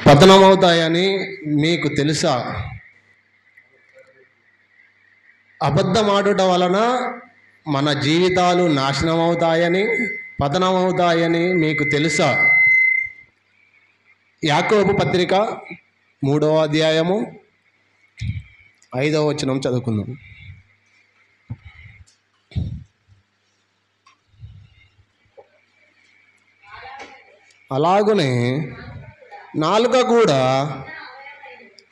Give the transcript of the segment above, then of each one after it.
పతనమవుతాయని మీకు తెలుసా? అబద్ధమాడుట వలన మన జీవితాలు నాశనం అవుతాయని, పతనమవుతాయని మీకు తెలుసా? యాకోబు పత్రిక 3వ అధ్యాయము 5వ వచనం చదువుకుందాం. అలాగునే నాలుక కూడా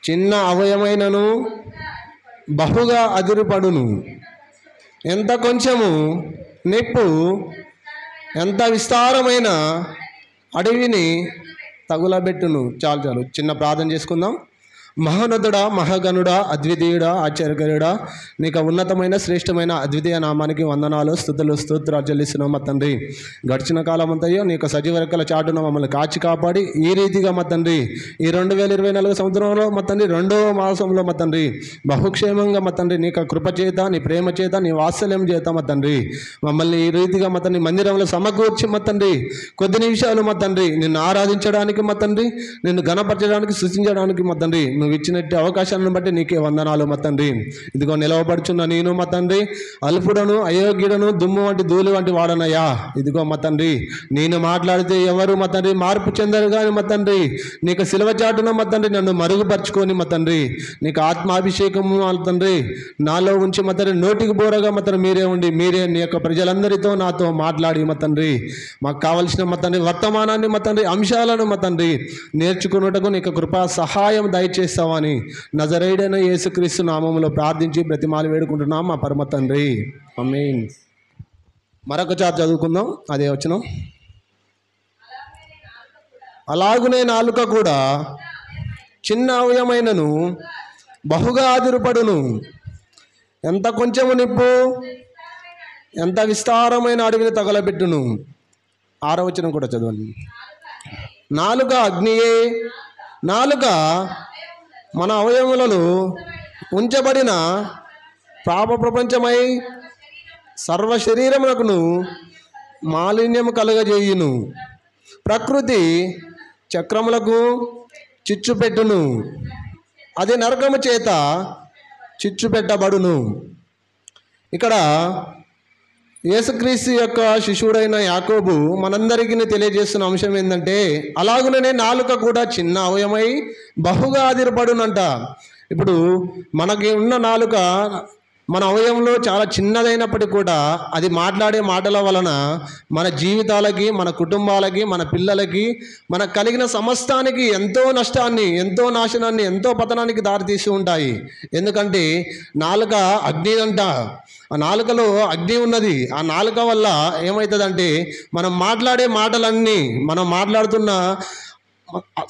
చిన్న అవయమైనను బహుగా అదిరిపడును. ఎంత కొంచెము నిప్పు ఎంత విస్తారమైన అడవిని తగులబెట్టును. చాలు చిన్న ప్రార్థన చేసుకుందాం. మహోన్నతుడా, మహాగణుడా, అద్వితీయుడా, ఆశ్చర్యకరుడా, నీకు ఉన్నతమైన శ్రేష్టమైన అద్వితీయ నామానికి వందనాలు, స్తుతులు, స్తోత్రాలు చెల్లిస్తున్నాం మా తండ్రి. గడిచిన కాలం అంతయో నీకు సజీవ రెక్కల చాటున మమ్మల్ని కాచి కాపాడి ఈ రీతిగా మా తండ్రి ఈ 2024 సంవత్సరంలో మా తండ్రి 2వ మాసంలో మా తండ్రి బహుక్షేమంగా మా తండ్రి నీకు కృప చేత, నీ ప్రేమ చేత, నీ వాత్సల్యం చేత మా తండ్రి మమ్మల్ని ఈ రీతిగా మా తండ్రి మందిరంలో సమకూర్చి మా తండ్రి కొద్ది నిమిషాలు మా తండ్రి నిన్ను ఆరాధించడానికి మా తండ్రి, నిన్ను ఘనపరచడానికి, సృష్టించడానికి మా తండ్రి నువ్వు ఇచ్చినట్టు అవకాశాలను బట్టి నీకే వందనాలు మా తండ్రి. ఇదిగో నిలవబడుచున్న నేను మా తండ్రి అల్పుడను, అయోగ్యుడను, దుమ్ము వంటి ధూళి వంటి వాడనయ్యా. ఇదిగో మా తండ్రి నేను మాట్లాడితే ఎవరు మా తండ్రి మార్పు చెందరు కానీ మా తండ్రి నీకు సిలువ చాటున మా తండ్రి నన్ను మరుగుపరుచుకొని మా తండ్రి నీకు ఆత్మాభిషేకము మా తండ్రి నాలో ఉంచి మా తండ్రి నోటికి బోరగా మా తండ్రి మీరే ఉండి మీరే నీ యొక్క ప్రజలందరితో నాతో మాట్లాడి మా తండ్రి మాకు కావలసిన మా తండ్రి వర్తమానాన్ని మా తండ్రి అంశాలను మా తండ్రి నేర్చుకున్నట్టుకు నీకు కృపా సహాయం దయచేస్తామని నజరేయుడైన యేసుక్రీస్తు నామములో ప్రార్థించి బ్రతిమాలి వేడుకుంటున్నాం మా పరమ తండ్రి. ఆమేన్. మరొక చాట్ చదువుకుందాం. అదే వచనం. అలాగునే నాలుక కూడా చిన్న అవయమైనను బహుగా ఆదిరిపడును. ఎంత కొంచెము నిప్పు ఎంత విస్తారమైన అడవిని తగలబెట్టును. 6వ వచనం కూడా చదవండి. నాలుక అగ్నియే. నాలుక మన అవయములలో ఉంచబడిన పాప ప్రపంచమై సర్వ శరీరమునకును మాలిన్యము కలుగజేయును. ప్రకృతి చక్రములకు చిచ్చు పెట్టును. అది నరకము చేత చిచ్చు పెట్టబడును. ఇక్కడ యేసుక్రీస్తు యొక్క శిష్యుడైన యాకోబు మనందరికీ తెలియజేస్తున్న అంశం ఏంటంటే అలాగునే నాలుక కూడా చిన్న అవయమై బహుగా ఆదిరపడునంట. ఇప్పుడు మనకి ఉన్న నాలుక మన అవయవంలో చాలా చిన్నదైనప్పటికీ కూడా అది మాట్లాడే మాటల వలన మన జీవితాలకి, మన కుటుంబాలకి, మన పిల్లలకి, మనకు కలిగిన సమస్తానికి ఎంతో నష్టాన్ని, ఎంతో నాశనాన్ని, ఎంతో పతనానికి దారితీస్తూ ఉంటాయి. ఎందుకంటే నాలుక అగ్ని అంట. ఆ నాలుకలో అగ్ని ఉన్నది. ఆ నాలుక వల్ల ఏమవుతుందంటే మనం మాట్లాడే మాటలన్నీ, మనం మాట్లాడుతున్న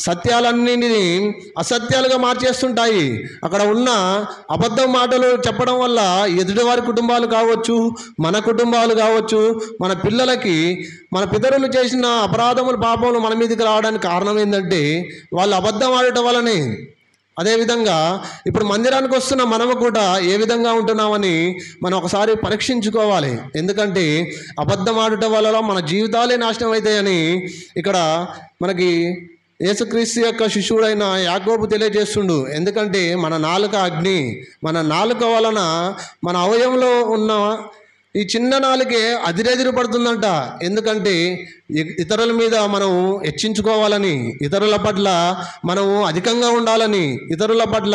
సత్యాలన్నింటినీ అసత్యాలుగా మార్చేస్తుంటాయి. అక్కడ ఉన్న అబద్ధం మాటలు చెప్పడం వల్ల ఎదుటివారి కుటుంబాలు కావచ్చు, మన కుటుంబాలు కావచ్చు, మన పిల్లలకి మన పితరులు చేసిన అపరాధములు, పాపములు మన మీదకి రావడానికి కారణం ఏంటంటే వాళ్ళు అబద్ధం ఆడటం వల్లనే. అదేవిధంగా ఇప్పుడు మందిరానికి వస్తున్న మనము కూడా ఏ విధంగా ఉంటున్నామని మనం ఒకసారి పరీక్షించుకోవాలి. ఎందుకంటే అబద్ధం ఆడటం వల్ల మన జీవితాలే నాశనం అవుతాయని ఇక్కడ మనకి యేసుక్రీస్తు యొక్క శిష్యుడైన యాకోబు తెలియజేస్తుండు. ఎందుకంటే మన నాలుక అగ్ని. మన నాలుక వలన మన అవయవంలో ఉన్న ఈ చిన్న నాలుకే అదిరెదిరి పడుతుందంట. ఎందుకంటే ఇతరుల మీద మనం హెచ్చించుకోవాలని, ఇతరుల పట్ల మనము అధికంగా ఉండాలని, ఇతరుల పట్ల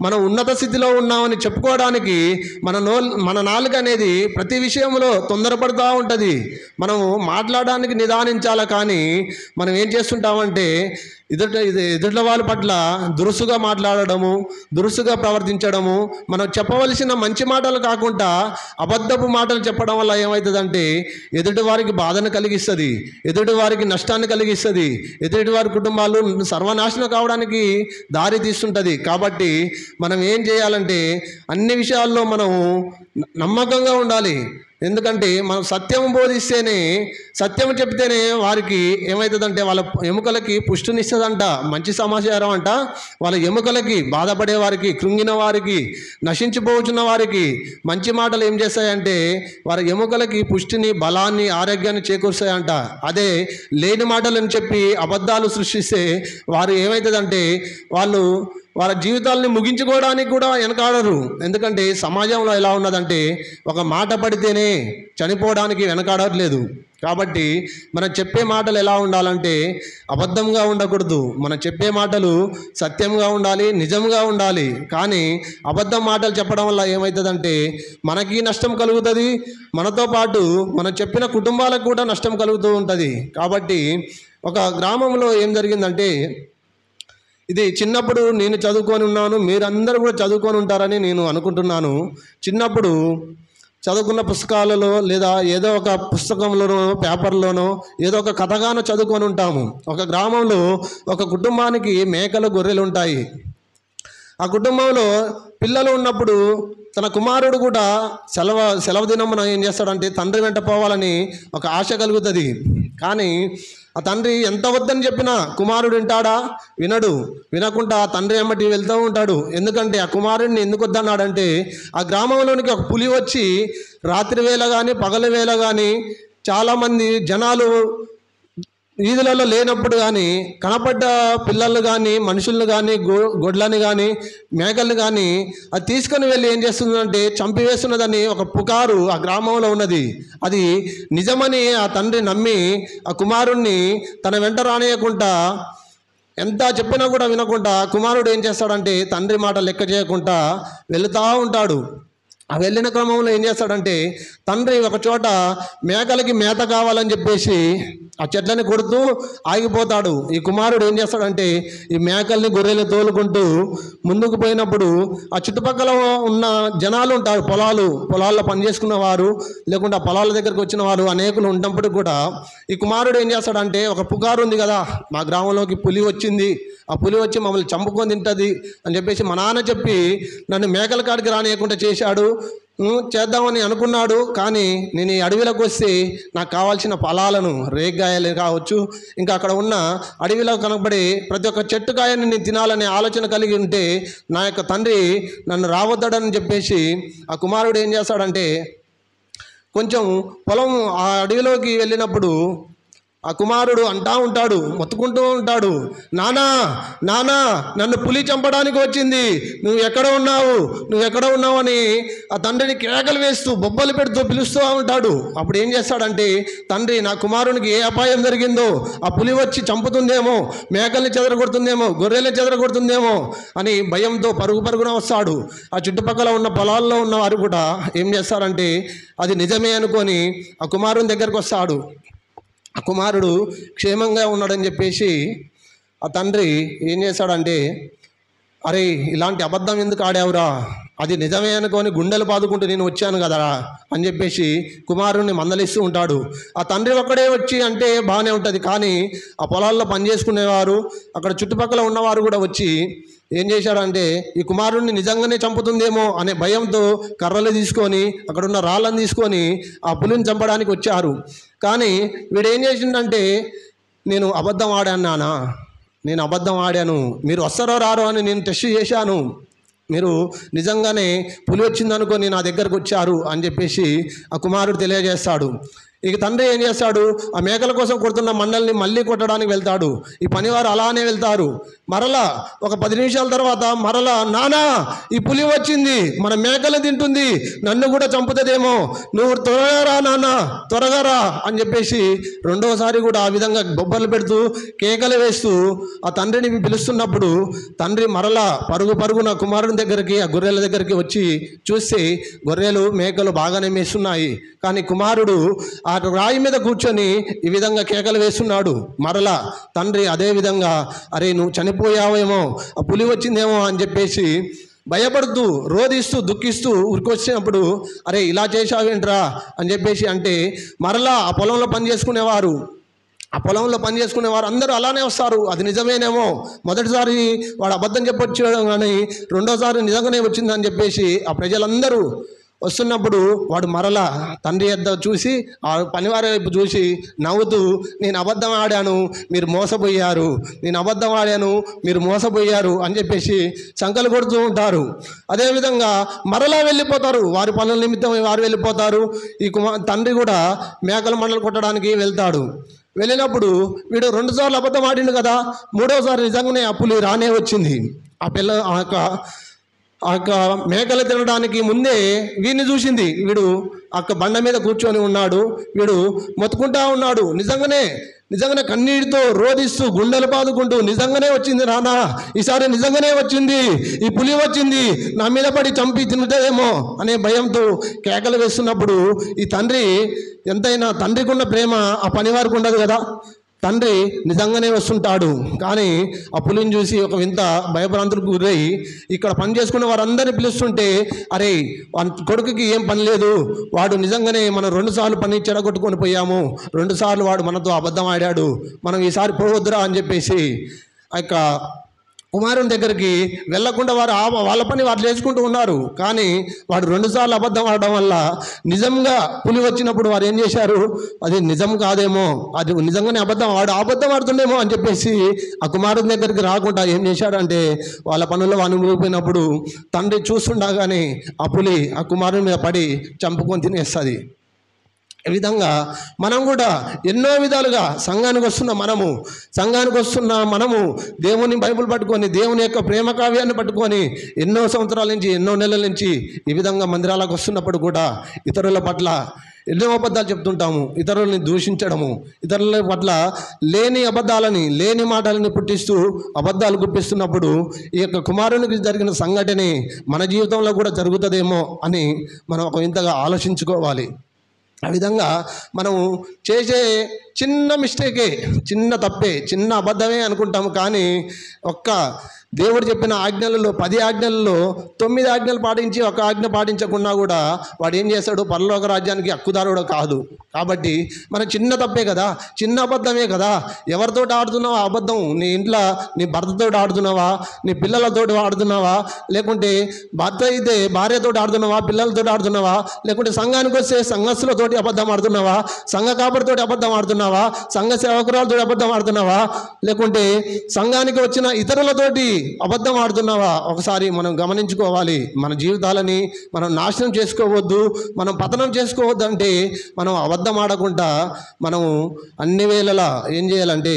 మనం ఉన్నత స్థితిలో ఉన్నామని చెప్పుకోవడానికి మన నాలుక అనేది ప్రతి విషయంలో తొందరపడుతూ ఉంటుంది. మనము మాట్లాడడానికి నిదానించాల, కానీ మనం ఏం చేస్తుంటామంటే ఎదుటి వాళ్ళ పట్ల దురుసుగా మాట్లాడడము, దురుసుగా ప్రవర్తించడము, మనం చెప్పవలసిన మంచి మాటలు కాకుండా అబద్ధపు మాటలు చెప్పడం వల్ల ఏమవుతుందంటే ఎదుటి వారికి బాధను కలిగిస్తుంది, ఎదుటి వారికి నష్టాన్ని కలిగిస్తుంది, ఎదుటి వారి కుటుంబాలు సర్వనాశనం కావడానికి దారి తీస్తుంటుంది. కాబట్టి మనం ఏం చేయాలంటే అన్ని విషయాల్లో మనం నమ్మకంగా ఉండాలి. ఎందుకంటే మనం సత్యం బోధిస్తేనే, సత్యం చెప్తేనే వారికి ఏమవుతుందంటే వాళ్ళ ఎముకలకి పుష్టినిస్తుందంట, మంచి సమాచారం అంట. వాళ్ళ ఎముకలకి, బాధపడే వారికి, కృంగిన వారికి, నశించిపోతున్న వారికి మంచి మాటలు ఏం చేస్తాయంటే వారి ఎముకలకి పుష్టిని, బలాన్ని, ఆరోగ్యాన్ని చేకూరుస్తాయంట. అదే లేని మాటలని చెప్పి అబద్ధాలు సృష్టిస్తే వారు ఏమవుతుందంటే వాళ్ళు వాళ్ళ జీవితాలని ముగించుకోవడానికి కూడా వెనకాడరు. ఎందుకంటే సమాజంలో ఎలా ఉన్నదంటే ఒక మాట పడితేనే చనిపోవడానికి వెనకాడట్లేదు. కాబట్టి మనం చెప్పే మాటలు ఎలా ఉండాలంటే అబద్ధంగా ఉండకూడదు. మనం చెప్పే మాటలు సత్యంగా ఉండాలి, నిజంగా ఉండాలి. కానీ అబద్ధం మాటలు చెప్పడం వల్ల ఏమవుతుందంటే మనకి నష్టం కలుగుతుంది, మనతో పాటు మనం చెప్పిన కుటుంబాలకు కూడా నష్టం కలుగుతూ ఉంటుంది. కాబట్టి ఒక గ్రామంలో ఏం జరిగిందంటే, ఇది చిన్నప్పుడు నేను చదువుకొని ఉన్నాను, మీరందరూ కూడా చదువుకొని ఉంటారని నేను అనుకుంటున్నాను. చిన్నప్పుడు చదువుకున్న పుస్తకాలలో లేదా ఏదో ఒక పుస్తకంలోనో పేపర్లోనో ఏదో ఒక కథగానో చదువుకొని ఉంటాము. ఒక గ్రామంలో ఒక కుటుంబానికి మేకలు, గొర్రెలు ఉంటాయి. ఆ కుటుంబంలో పిల్లలు ఉన్నప్పుడు తన కుమారుడు కూడా సెలవు దినమున ఏం చేస్తాడంటే తండ్రి వెంట పోవాలని ఒక ఆశ కలుగుతుంది. కానీ ఆ తండ్రి ఎంత వద్దని చెప్పినా కుమారుడు వింటాడా? వినడు. వినకుండా తండ్రి ఎమ్మటి వెళ్తూ ఉంటాడు. ఎందుకంటే ఆ కుమారుడిని ఎందుకు వద్దన్నాడంటే ఆ గ్రామంలోనికి ఒక పులి వచ్చి రాత్రి వేళ కానీ పగల వేళ కానీ చాలామంది జనాలు వీధులలో లేనప్పుడు కానీ కనపడ్డ పిల్లలు కానీ మనుషులను కానీ గొడ్లని కానీ మేకల్ని కానీ అది తీసుకొని వెళ్ళి ఏం చేస్తుందంటే చంపివేస్తున్నదని ఒక పుకారు ఆ గ్రామంలో ఉన్నది. అది నిజమని ఆ తండ్రి నమ్మి ఆ కుమారుణ్ణి తన వెంట రానియకుండా, ఎంత చెప్పినా కూడా వినకుండా కుమారుడు ఏం చేస్తాడంటే తండ్రి మాట లెక్క చేయకుండా వెళుతూ ఉంటాడు. ఆ వెళ్ళిన క్రమంలో ఏం చేస్తాడంటే తండ్రి ఒక చోట మేకలకి మేత కావాలని చెప్పేసి ఆ చెట్లని కొడుతూ ఆగిపోతాడు. ఈ కుమారుడు ఏం చేస్తాడంటే ఈ మేకల్ని, గొర్రెలు తోలుకుంటూ ముందుకు పోయినప్పుడు ఆ చుట్టుపక్కల ఉన్న జనాలు ఉంటారు, పొలాల్లో పనిచేసుకున్న వారు, లేకుంటే ఆ పొలాల దగ్గరికి వచ్చిన వారు అనేకులు ఉన్నప్పుడు కూడా ఈ కుమారుడు ఏం చేస్తాడంటే ఒక పుకారు ఉంది కదా, మా గ్రామంలోకి పులి వచ్చింది, ఆ పులి వచ్చి మమ్మల్ని చంపుకొని తింటుంది అని చెప్పేసి మా నాన్న చెప్పి నన్ను మేకల కాడికి రానియకుండా చేశాడు, చేద్దామని అనుకున్నాడు. కానీ నేను ఈ అడవిలోకి వస్తే నాకు కావాల్సిన ఫలాలను, రేగ్గాయలు కావచ్చు, ఇంకా అక్కడ ఉన్న అడవిలో కనబడి ప్రతి ఒక్క చెట్టుకాయని నేను తినాలనే ఆలోచన కలిగి ఉంటే నా యొక్క తండ్రి నన్ను రావద్దాడని చెప్పేసి ఆ కుమారుడు ఏం చేస్తాడంటే కొంచెం పొలం ఆ అడవిలోకి వెళ్ళినప్పుడు ఆ కుమారుడు అంటా ఉంటాడు, మొత్తుకుంటూ ఉంటాడు, నానా నానా నన్ను పులి చంపడానికి వచ్చింది, నువ్వు ఎక్కడ ఉన్నావు అని ఆ తండ్రిని కేకలు వేస్తూ బొబ్బలు పెడుతూ పిలుస్తూ ఉంటాడు. అప్పుడు ఏం చేస్తాడంటే తండ్రి నా కుమారునికి ఏ అపాయం జరిగిందో, ఆ పులి వచ్చి చంపుతుందేమో, మేకల్ని చెదరగొడుతుందేమో, గొర్రెల్ని చెదరగొడుతుందేమో అని భయంతో పరుగున వస్తాడు. ఆ చుట్టుపక్కల ఉన్న పొలాల్లో ఉన్న వారు కూడా ఏం చేస్తారంటే అది నిజమే అనుకొని ఆ కుమారుని దగ్గరకు వస్తాడు. ఆ కుమారుడు క్షేమంగా ఉన్నాడని చెప్పేసి ఆ తండ్రి ఏం చేశాడంటే అరే ఇలాంటి అబద్ధం ఎందుకు ఆడావురా, అది నిజమే అనుకొని గుండెలు బాదుకుంటూ నేను వచ్చాను కదరా అని చెప్పేసి కుమారుడిని మందలిస్తూ ఉంటాడు. ఆ తండ్రి ఒక్కడే వచ్చి అంటే బాగానే ఉంటుంది, కానీ ఆ పొలాల్లో పనిచేసుకునేవారు అక్కడ చుట్టుపక్కల ఉన్నవారు కూడా వచ్చి ఏం చేశాడంటే ఈ కుమారుడిని నిజంగానే చంపుతుందేమో అనే భయంతో కర్రలు తీసుకొని అక్కడున్న రాళ్ళని తీసుకొని ఆ పులిని చంపడానికి వచ్చారు. కానీ వీడు ఏం చేసిండంటే నేను అబద్ధం ఆడాను, మీరు వస్తారో రారో అని నేను టెస్ట్ చేశాను, మీరు నిజంగానే పులి వచ్చిందనుకొని నా దగ్గరకు వచ్చారు అని చెప్పేసి ఆ కుమారుడు తెలియజేస్తాడు. ఇక తండ్రి ఏం చేస్తాడు, ఆ మేకల కోసం కొడుతున్న మండల్ని మళ్ళీ కొట్టడానికి వెళ్తాడు. ఈ పనివారు అలానే వెళ్తారు. మరలా ఒక 10 నిమిషాల తర్వాత మరలా నానా ఈ పులి వచ్చింది, మన మేకలు తింటుంది, నన్ను కూడా చంపుతుందేమో, నువ్వు త్వరగా రా నాన్న, త్వరగా రా అని చెప్పేసి రెండోసారి కూడా ఆ విధంగా బొబ్బలు పెడుతూ కేకలు వేస్తూ ఆ తండ్రిని పిలుస్తున్నప్పుడు తండ్రి మరలా పరుగున కుమారుని దగ్గరికి, ఆ గొర్రెల దగ్గరికి వచ్చి చూస్తే గొర్రెలు, మేకలు బాగానే మేస్తున్నాయి. కానీ కుమారుడు ఆ రాయి మీద కూర్చొని ఈ విధంగా కేకలు వేస్తున్నాడు. మరలా తండ్రి అదే విధంగా అరే నువ్వు చనిపోయావేమో, ఆ పులి వచ్చిందేమో అని చెప్పేసి భయపడుతూ, రోధిస్తూ, దుఃఖిస్తూ ఉరికొచ్చినప్పుడు అరే ఇలా చేశావేంట్రా అని చెప్పేసి అంటే మరలా ఆ పొలంలో పనిచేసుకునేవారు అందరూ అలానే వస్తారు. అది నిజమేనేమో, మొదటిసారి వాడు అబద్ధం చెప్పొచ్చు కానీ రెండోసారి నిజంగానే వచ్చిందని చెప్పేసి ఆ ప్రజలందరూ వస్తున్నప్పుడు వాడు మరలా తండ్రి యొద్ద చూసి ఆ పనివారి వైపు చూసి నవ్వుతూ, నేను అబద్ధం ఆడాను, మీరు మోసపోయారు, నేను అబద్ధం ఆడాను, మీరు మోసపోయారు అని చెప్పేసి సంకలు కొడుతూ ఉంటారు. అదేవిధంగా మరలా వెళ్ళిపోతారు, వారి పనుల నిమిత్తం వారు వెళ్ళిపోతారు. ఈ తండ్రి కూడా మేకల మండలు కొట్టడానికి వెళ్తాడు. వెళ్ళినప్పుడు వీడు 2 సార్లు అబద్ధం ఆడిండు కదా, 3వసారి నిజంగానే ఆ పులి రానే వచ్చింది. ఆ పిల్ల ఆ యొక్క మేకలు తినడానికి ముందే వీడిని చూసింది. వీడు బండ మీద కూర్చొని ఉన్నాడు, వీడు మొత్తుకుంటా ఉన్నాడు. నిజంగానే కన్నీటితో రోధిస్తూ గుండెలు బాదుకుంటూ, నిజంగానే వచ్చింది నాన్న, ఈసారి నిజంగానే వచ్చింది, ఈ పులి వచ్చింది, నా మీద పడి చంపి తింటుందేమో అనే భయంతో కేకలు వేస్తున్నప్పుడు ఈ తండ్రి, ఎంతైనా తండ్రికి ఉన్న ప్రేమ ఆ పనివారికి ఉండదు కదా, తండ్రి నిజంగానే వస్తుంటాడు. కానీ ఆ పులిని చూసి ఒక వింత భయభ్రాంతులకు గురై ఇక్కడ పని చేసుకున్న వారందరినీ పిలుస్తుంటే, అరే కొడుకుకి ఏం పని లేదు, వాడు నిజంగానే మనం 2 సార్లు పని చెడగొట్టుకొని పోయాము, 2 సార్లు వాడు మనతో అబద్ధం ఆడాడు, మనం ఈసారి పోవద్దురా అని చెప్పేసి ఆ యొక్క కుమారుని దగ్గరికి వెళ్లకుండా వారు వాళ్ళ పని వారు చేసుకుంటూ ఉన్నారు. కానీ వాడు 2 సార్లు అబద్ధం ఆడడం వల్ల నిజంగా పులి వచ్చినప్పుడు వారు ఏం చేశారు, అది నిజం కాదేమో, అది నిజంగానే వాడు అబద్ధం ఆడుతుండేమో అని చెప్పేసి ఆ కుమారుని దగ్గరికి రాకుండా ఏం చేశాడంటే వాళ్ళ పనుల్లో వాడిని మునిగిపోయినప్పుడు తండ్రి చూస్తుండగానే ఆ పులి ఆ కుమారుని మీద పడి చంపుకొని తినేస్తుంది. ఈ విధంగా మనం కూడా ఎన్నో విధాలుగా సంఘానికి వస్తున్న మనము దేవుని బైబిల్ పట్టుకొని, దేవుని యొక్క ప్రేమ కావ్యాన్ని పట్టుకొని ఎన్నో సంవత్సరాల నుంచి, ఎన్నో నెలల నుంచి ఈ విధంగా మందిరాలకు వస్తున్నప్పుడు కూడా ఇతరుల పట్ల ఎన్నో అబద్ధాలు చెప్తుంటాము, ఇతరులని దూషించడము, ఇతరుల పట్ల లేని అబద్ధాలని, లేని మాటలని పుట్టిస్తూ అబద్ధాలు గుప్పిస్తున్నప్పుడు ఈ యొక్క కుమారునికి జరిగిన సంఘటనే మన జీవితంలో కూడా జరుగుతుందేమో అని మనం ఒక వింతగా ఆలోచించుకోవాలి. ఆ విధంగా మనము చేసే చిన్న మిస్టేకే, చిన్న తప్పే, చిన్న అబద్ధమే అనుకుంటాము. కానీ దేవుడు చెప్పిన ఆజ్ఞలలో 10 ఆజ్ఞలలో 9 ఆజ్ఞలు పాటించి 1 ఆజ్ఞ పాటించకుండా కూడా వాడు ఏం చేస్తాడు, పరలోక రాజ్యానికి హక్కుదారుడు కాదు. కాబట్టి మన చిన్న తప్పే కదా, చిన్న అబద్ధమే కదా, ఎవరితో ఆడుతున్నావా అబద్ధం, నీ ఇంట్లో నీ భర్తతో ఆడుతున్నావా, నీ పిల్లలతో ఆడుతున్నావా, లేకుంటే భర్త అయితే భార్యతో ఆడుతున్నావా, పిల్లలతో ఆడుతున్నావా, లేకుంటే సంఘానికి వస్తే సంఘస్థులతోటి అబద్ధం ఆడుతున్నావా, సంఘ కాపరితోటి అబద్ధం ఆడుతున్నావా, సంఘ సేవకురాలతో అబద్ధం ఆడుతున్నావా, లేకుంటే సంఘానికి వచ్చిన ఇతరులతోటి అబద్ధం ఆడుతున్నావా? ఒకసారి మనం గమనించుకోవాలి. మన జీవితాలని మనం నాశనం చేసుకోవద్దు, మనం పతనం చేసుకోవద్దు. అంటే మనం అబద్ధం ఆడకుండా మనం అన్ని వేళలా ఏం చేయాలంటే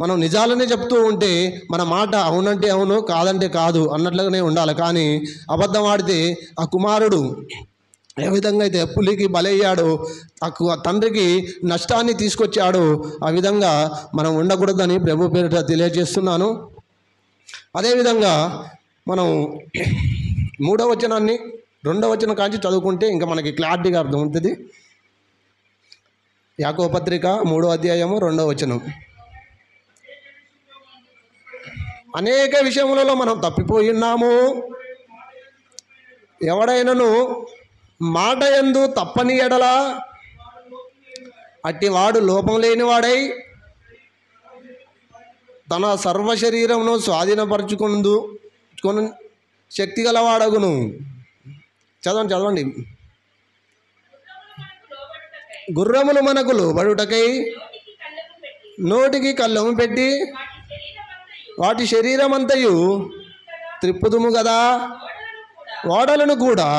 మనం నిజాలనే చెప్తూ ఉంటే మన మాట అవునంటే అవును, కాదంటే కాదు అన్నట్లుగానే ఉండాలి. కానీ అబద్ధం ఆడితే ఆ కుమారుడు ఏ విధంగా అయితే పులికి బలయ్యాడో, తండ్రికి నష్టాన్ని తీసుకొచ్చాడో, ఆ విధంగా మనం ఉండకూడదని ప్రభు పేరిట తెలియజేస్తున్నాను. అదేవిధంగా మనం 3వ వచనాన్ని 2వ వచనం కాంచి చదువుకుంటే ఇంకా మనకి క్లారిటీగా అర్థం అవుతుంది. యాకోబు పత్రిక 3వ అధ్యాయము 2వ వచనం. అనేక విషయములలో మనం తప్పిపోయి ఉన్నాము, ఎవడైనను మాట యందు తప్పని ఎడల అట్టివాడు లోపం లేనివాడై తన సర్వ శరీరమును స్వాధీనపరచుకొను శక్తి గలవాడగును. చదవండి. గుర్రములు మనకు లోబడుటకై నోటికి కళ్ళము పెట్టి వాటి శరీరమంతయు త్రిప్పుదుము కదా, ఓడలను కూడా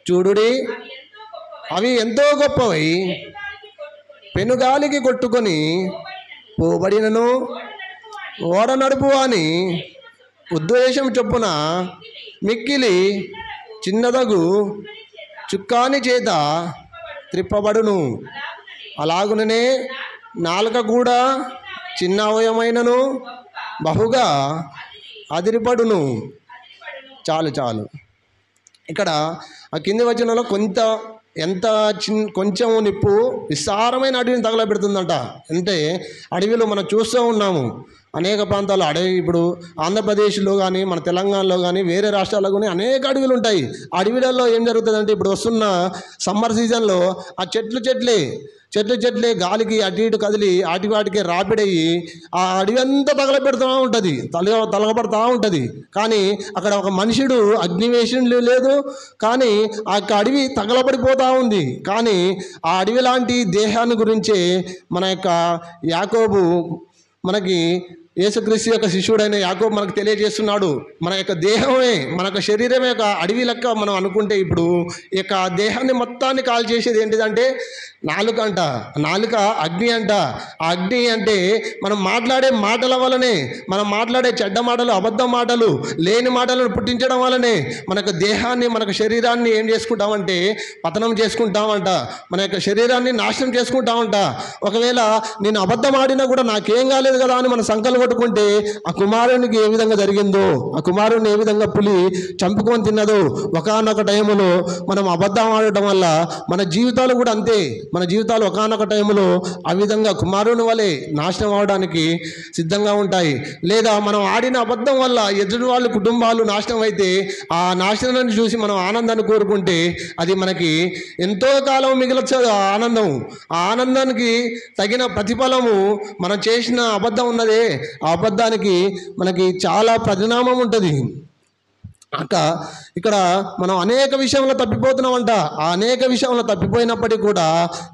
చూడుడి, అవి ఎంతో గొప్పవై పెనుగాలికి కొట్టుకొని పోబడినను ఓడ నడుపు అని ఉద్దేశం చొప్పున మిక్కిలి చిన్నదగు చుక్కాని చేత త్రిప్పబడును. అలాగుననే నాలుక కూడా చిన్న అవయమైనను బహుగా అదిరిపడును. చాలు. ఇక్కడ ఆ కింది వచనంలో కొంచెం నిప్పు విస్తారమైన అడవిని తగలబెడుతుందంట. అంటే అడవిలో మనం చూస్తూ ఉన్నాము, అనేక ప్రాంతాల్లో అడవి, ఇప్పుడు ఆంధ్రప్రదేశ్లో కానీ మన తెలంగాణలో కానీ వేరే రాష్ట్రాల్లో కానీ అనేక అడవులు ఉంటాయి. అడవిలలో ఏం జరుగుతుందంటే ఇప్పుడు వస్తున్న సమ్మర్ సీజన్లో ఆ చెట్లే గాలికి అటు ఇటు కదిలి వాటికి రాపిడయ్యి ఆ అడవి అంతా తగలబెడుతూ ఉంటుంది, తగలబడుతూ ఉంటుంది. కానీ అక్కడ ఒక మనుషుడు అగ్నివేశం లేదు, కానీ ఆ యొక్క అడవి తగలబడిపోతూ ఉంది. కానీ ఆ అడవి లాంటి దేహాన్ని గురించే మన యొక్క యాకోబు మనకి యేసుక్రీస్తు యొక్క శిష్యుడైన యాకోబు మనకు తెలియజేస్తున్నాడు. మన యొక్క దేహమే, మన యొక్క శరీరమే యొక్క అడవి లెక్క మనం అనుకుంటే ఇప్పుడు ఈ యొక్క దేహాన్ని మొత్తాన్ని కాల్ చేసేది ఏంటిదంటే నాలుక అగ్ని అంట. ఆ అగ్ని అంటే మనం మాట్లాడే మాటల వలనే, మనం మాట్లాడే చెడ్డ మాటలు, అబద్ధ మాటలు, లేని మాటలను పుట్టించడం వలనే మన యొక్క దేహాన్ని, మన యొక్క శరీరాన్ని ఏం చేసుకుంటామంటే పతనం చేసుకుంటామంట. మన యొక్క శరీరాన్ని నాశనం చేసుకుంటామంట. ఒకవేళ నేను అబద్ధం ఆడినా కూడా నాకేం కాలేదు కదా అని మన సంకల్పం కొట్టుకుంటే ఆ కుమారునికి ఏ విధంగా జరిగిందో, ఆ కుమారుని ఏ విధంగా పులి చంపుకొని తిన్నదో, ఒకానొక టైంలో మనం అబద్ధం ఆడటం వల్ల మన జీవితాలు కూడా అంతే. మన జీవితాలు ఒకానొక టైంలో ఆ విధంగా కుమారుని వలె నాశనం అవడానికి సిద్ధంగా ఉంటాయి. లేదా మనం ఆడిన అబద్ధం వల్ల ఎదుటి వాళ్ళ కుటుంబాలు నాశనం అయితే ఆ నాశనాన్ని చూసి మనం ఆనందాన్ని కోరుకుంటే అది మనకి ఎంతో కాలం మిగలచ్చు. ఆ ఆనందానికి తగిన ప్రతిఫలము మనం చేసిన అబద్ధం ఉన్నదే, ఆ అబద్ధానికి మనకి చాలా పరిణామం ఉంటుంది. ఇక్కడ మనం అనేక విషయంలో తప్పిపోతున్నామంట. ఆ అనేక విషయంలో తప్పిపోయినప్పటికీ కూడా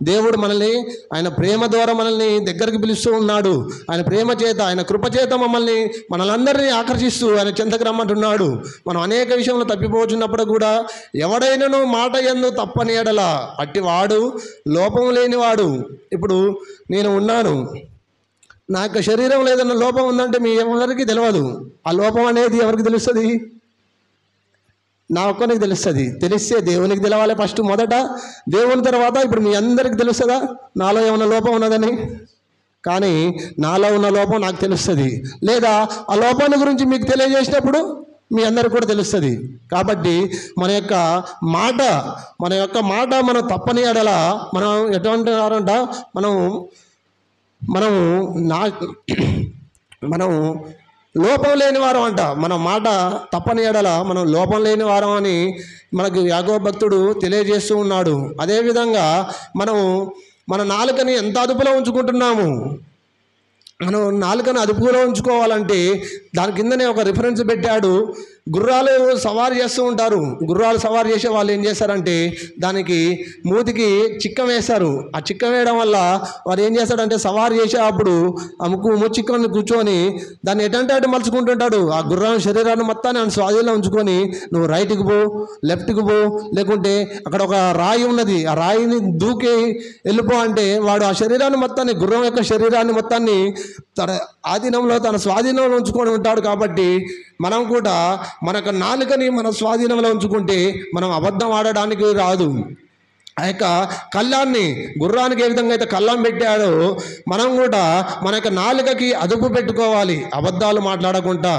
దేవుడు మనల్ని ఆయన ప్రేమ ద్వారా మనల్ని దగ్గరికి పిలుస్తూ ఉన్నాడు. ఆయన ప్రేమ చేత, ఆయన కృప చేత మనలందరినీ ఆకర్షిస్తూ ఆయన చెంతకు రమ్మంటున్నాడు. మనం అనేక విషయంలో తప్పిపోతున్నప్పుడు కూడా ఎవడైనాను మాట యందు తప్పని ఎడల అట్టివాడు లోపం లేనివాడు. ఇప్పుడు నేను ఉన్నాను, నా యొక్క శరీరంలో ఏదైనా లోపం ఉందంటే మీ ఎవరికి తెలియదు. ఆ లోపం అనేది ఎవరికి తెలుస్తుంది? నా ఒక్కరికి తెలుస్తుంది. తెలిస్తే దేవునికి తెలవాలి ఫస్ట్, మొదట దేవుని తర్వాత ఇప్పుడు మీ అందరికి తెలుస్తుందా నాలో ఏమైనా లోపం ఉన్నదని? కానీ నాలో ఉన్న లోపం నాకు తెలుస్తుంది. లేదా ఆ లోపాన్ని గురించి మీకు తెలియజేసినప్పుడు మీ అందరికి కూడా తెలుస్తుంది. కాబట్టి మన యొక్క మాట మనం తప్పని ఎడల మనం ఎటువంటి వారంట, మనం లోపం లేని వారం అంట. మన మాట తప్పని ఎడల మనం లోపం లేని వారం అని మనకు యాకోబు భక్తుడు తెలియజేస్తూ ఉన్నాడు. అదేవిధంగా మన నాలుకని ఎంత అదుపులో ఉంచుకుంటున్నాము? మనం నాలుకను అదుపులో ఉంచుకోవాలంటే దాని కిందనే ఒక రిఫరెన్స్ పెట్టాడు. గుర్రాలు సవారు చేస్తూ ఉంటారు. గుర్రాలు సవారు చేసే వాళ్ళు ఏం చేస్తారంటే దానికి మూతికి చిక్కం వేస్తారు. ఆ చిక్కం వేయడం వల్ల వారు ఏం చేస్తాడంటే సవారు చేసేటప్పుడు ఆ చిక్కని కూర్చొని దాన్ని ఎటంటే అటు మలుచుకుంటుంటాడు. ఆ గుర్రం శరీరాన్ని మొత్తాన్ని ఆయన స్వాధీనంలో ఉంచుకొని నువ్వు రైట్కి పో, లెఫ్ట్కి పో, లేకుంటే అక్కడ ఒక రాయి ఉన్నది, ఆ రాయిని దూకి వెళ్ళిపో అంటే వాడు ఆ శరీరాన్ని మొత్తాన్ని, గుర్రం యొక్క శరీరాన్ని మొత్తాన్ని తన ఆధీనంలో, తన స్వాధీనంలో ఉంచుకొని ఉంటాడు. కాబట్టి మనం కూడా మనకు నాలుకని మన స్వాధీనంలో ఉంచుకుంటే మనం అబద్ధం ఆడడానికి రాదు. ఆ యొక్క కళ్ళాన్ని, గుర్రానికి ఏ విధంగా అయితే కళ్ళం పెట్టాడో మనం కూడా మన యొక్క నాలుకకి అదుపు పెట్టుకోవాలి. అబద్ధాలు మాట్లాడకుండా,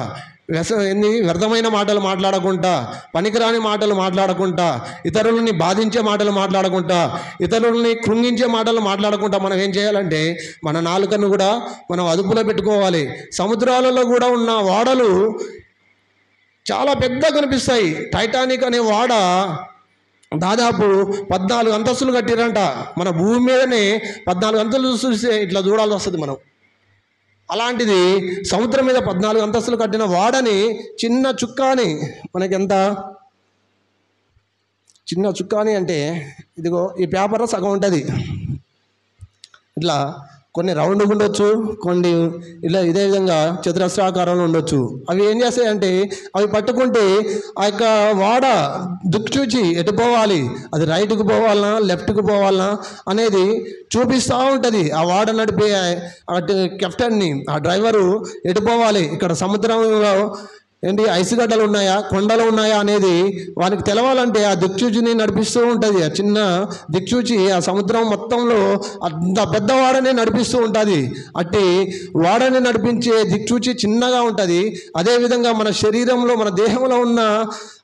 వ్యర్థమైన మాటలు మాట్లాడకుండా, పనికిరాని మాటలు మాట్లాడకుండా, ఇతరులని బాధించే మాటలు మాట్లాడకుండా, ఇతరులని కృంగించే మాటలు మాట్లాడకుండా మనం ఏం చేయాలంటే మన నాలుకను కూడా మనం అదుపులో పెట్టుకోవాలి. సముద్రాలలో కూడా ఉన్న ఓడలు చాలా పెద్దగా కనిపిస్తాయి. టైటానిక్ అనే ఓడ దాదాపు 14 అంతస్తులు కట్టిరంట. మన భూమి మీదనే 14 అంతస్తులు చూస్తే ఇట్లా చూడాల్సి వస్తుంది మనం. అలాంటిది సముద్రం మీద 14 అంతస్తులు కట్టిన వాడని చిన్న చుక్కాని, మనకెంత చిన్న చుక్కాని అంటే ఇదిగో ఈ పేపర్లో సగం ఉంటుంది. ఇట్లా కొన్ని రౌండ్గా ఉండొచ్చు, కొన్ని ఇలా ఇదే విధంగా చతురస్రాకారంలో ఉండొచ్చు. అవి ఏం చేస్తాయంటే అవి పట్టుకుంటే ఆ యొక్క వాడ దిక్చూచి ఎటు పోవాలి, అది రైట్కి పోవాలనా లెఫ్ట్కి పోవాలనా అనేది చూపిస్తూ ఉంటుంది. ఆ వాడ నడిపే కెప్టెన్ని, ఆ డ్రైవరు ఎటు పోవాలి, ఇక్కడ సముద్రంలో ఏంటి ఐసుగడ్డలు ఉన్నాయా, కొండలు ఉన్నాయా అనేది వానికి తెలవాలంటే ఆ దిక్సూచిని నడిపిస్తూ ఉంటుంది. ఆ చిన్న దిక్సూచి ఆ సముద్రం మొత్తంలో అంత పెద్ద వాడని నడిపిస్తూ ఉంటుంది. అట్టి వాడని నడిపించే దిక్సూచి చిన్నగా ఉంటుంది. అదేవిధంగా మన శరీరంలో, మన దేహంలో ఉన్న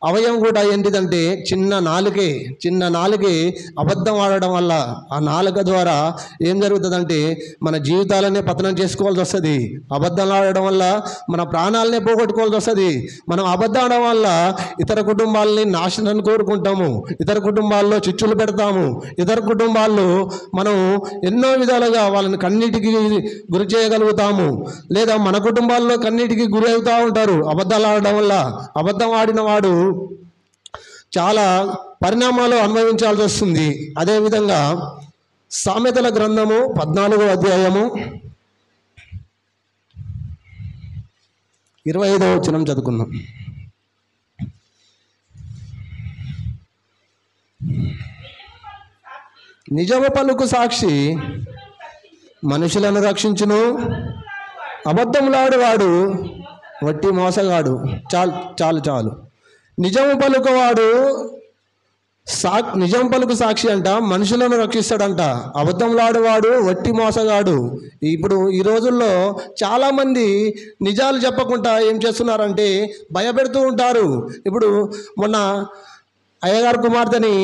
అవయవం కూడా ఏంటిదంటే చిన్న నాలుకే అబద్ధం ఆడడం వల్ల ఆ నాలుక ద్వారా ఏం జరుగుతుందంటే మన జీవితాలనే పతనం చేసుకోవాల్సి వస్తుంది. అబద్ధాలు ఆడడం వల్ల మన ప్రాణాలనే పోగొట్టుకోవాల్సి వస్తుంది. మనం అబద్ధం ఆడడం వల్ల ఇతర కుటుంబాలని నాశనాన్ని కోరుకుంటాము, ఇతర కుటుంబాల్లో చిచ్చులు పెడతాము, ఇతర కుటుంబాల్లో మనం ఎన్నో విధాలుగా వాళ్ళని కన్నీటికి గురి చేయగలుగుతాము. లేదా మన కుటుంబాల్లో కన్నీటికి గురి అవుతూ ఉంటారు అబద్ధాలు ఆడడం వల్ల. అబద్ధం ఆడిన వాడు చాలా పరిణామాలు అనుభవించాల్సి వస్తుంది. అదేవిధంగా సామెతల గ్రంథము 14వ అధ్యాయము 25వ వచనం చదువుకుందాం. నిజము పలుకు సాక్షి మనుషులను రక్షించును, అబద్ధములాడువాడు వట్టి మోసగాడు. చాలు. నిజము పలుకు సాక్షి అంట మనుషులను రక్షిస్తాడంట, అబద్ధంలాడువాడు వట్టి మోసగాడు. ఇప్పుడు ఈ రోజుల్లో చాలామంది నిజాలు చెప్పకుండా ఏం చేస్తున్నారంటే భయపెడుతూ ఉంటారు. ఇప్పుడు మొన్న అయ్యగారు కుమార్తెని